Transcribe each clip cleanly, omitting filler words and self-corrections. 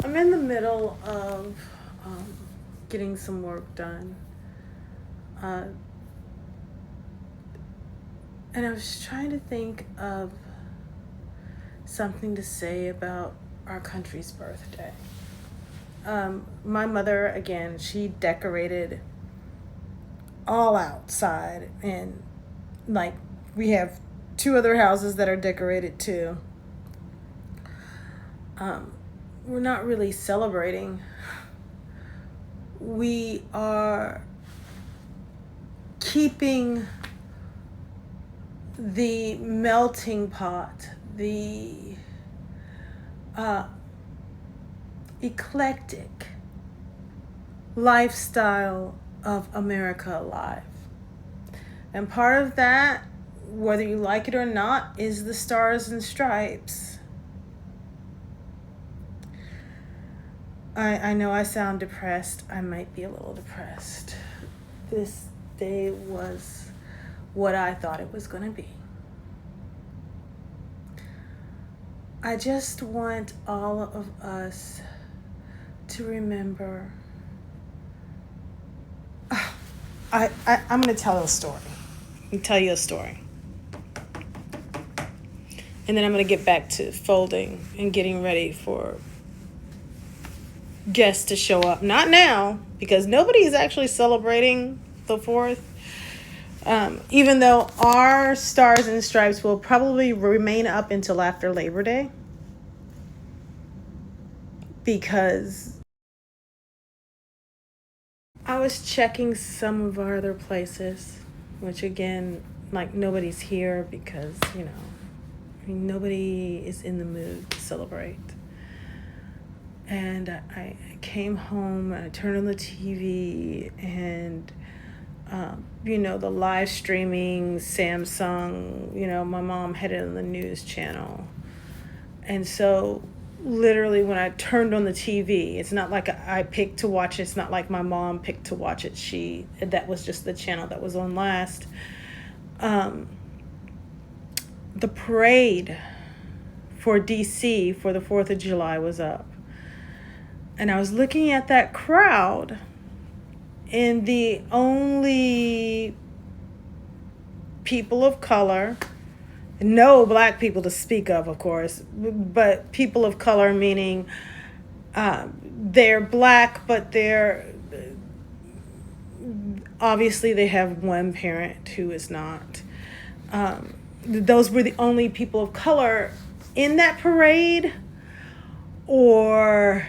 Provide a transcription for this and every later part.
I'm in the middle of getting some work done. Uh, and I was trying to think of something to say about our country's birthday. My mother, again, she decorated all outside, and like we have two other houses that are decorated too. Um, we're not really celebrating. We are keeping the melting pot, the uh, eclectic lifestyle of America alive. And part of that, whether you like it or not, is the stars and stripes. I know I sound depressed. I might be a little depressed. This day was what I thought it was going to be. I just want all of us to remember. I'm going to tell a story. I'll tell you a story. And then I'm going to get back to folding and getting ready for guests to show up. Not now, because nobody is actually celebrating the 4th. Even though our stars and stripes will probably remain up until after Labor Day. Because I was checking some of our other places, which again, like nobody's here because, nobody is in the mood to celebrate. And I came home and I turned on the TV and, the live streaming Samsung, my mom had it on the news channel. And so literally when I turned on the TV, it's not like I picked to watch it. It's not like my mom picked to watch it. That was just the channel that was on last. The parade for DC for the 4th of July was up. And I was looking at that crowd, and the only people of color, no black people to speak of course, but people of color meaning they're black, but they're obviously they have one parent who is not. Those were the only people of color in that parade or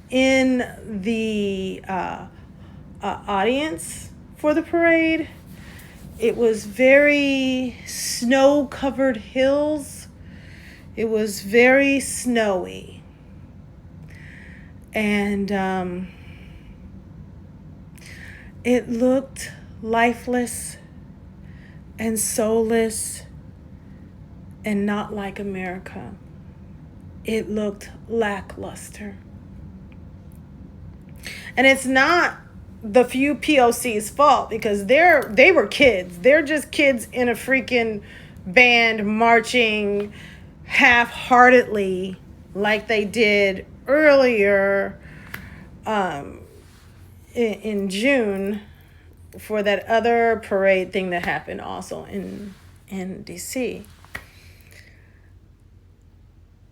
in the audience for the parade. It was very snow-covered hills. It was very snowy. And it looked lifeless and soulless and not like America. It looked lackluster. And it's not the few POC's fault because they were kids. They're just kids in a freaking band marching half-heartedly like they did earlier in June for that other parade thing that happened also in DC.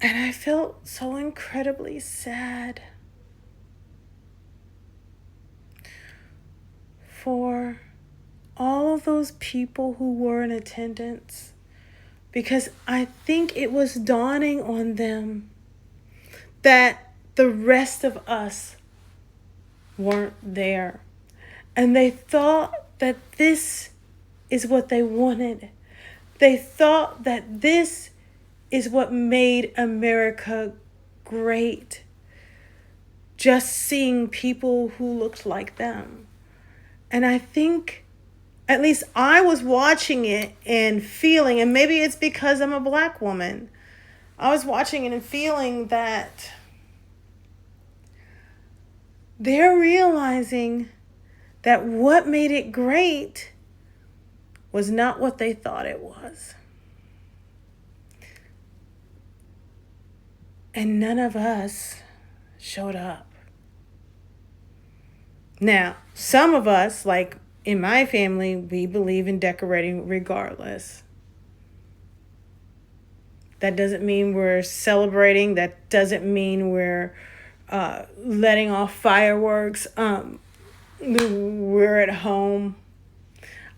And I felt so incredibly sad for all of those people who were in attendance, because I think it was dawning on them that the rest of us weren't there. And they thought that this is what they wanted. They thought that this is what made America great. Just seeing people who looked like them. And I think, at least I was watching it and feeling, and maybe it's because I'm a black woman, I was watching it and feeling that they're realizing that what made it great was not what they thought it was. And none of us showed up. Now, some of us, like in my family, we believe in decorating regardless. That doesn't mean we're celebrating. That doesn't mean we're letting off fireworks. We're at home.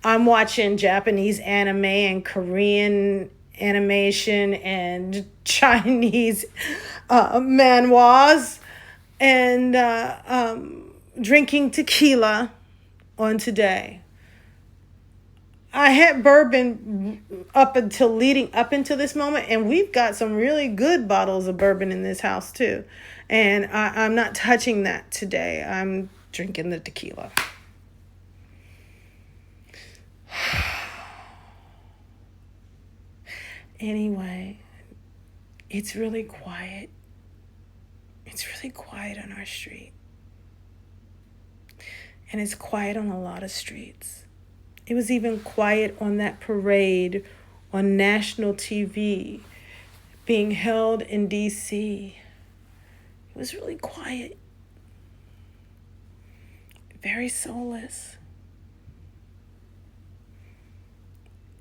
I'm watching Japanese anime and Korean animation and Chinese manhwas and drinking tequila on today. I had bourbon leading up into this moment, and we've got some really good bottles of bourbon in this house too. And I'm not touching that today. I'm drinking the tequila. Anyway, it's really quiet. It's really quiet on our street. And it's quiet on a lot of streets. It was even quiet on that parade on national TV being held in D.C. It was really quiet. Very soulless.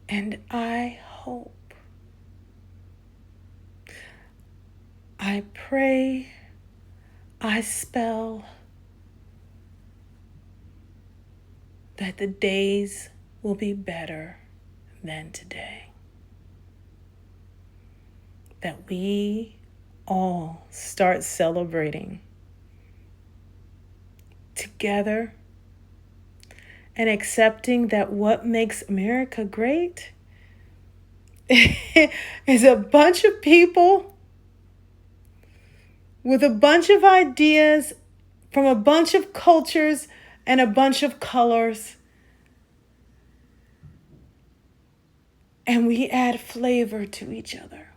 And I hope, I pray, I spell that the days will be better than today. That we all start celebrating together and accepting that what makes America great is a bunch of people with a bunch of ideas from a bunch of cultures and a bunch of colors. And we add flavor to each other.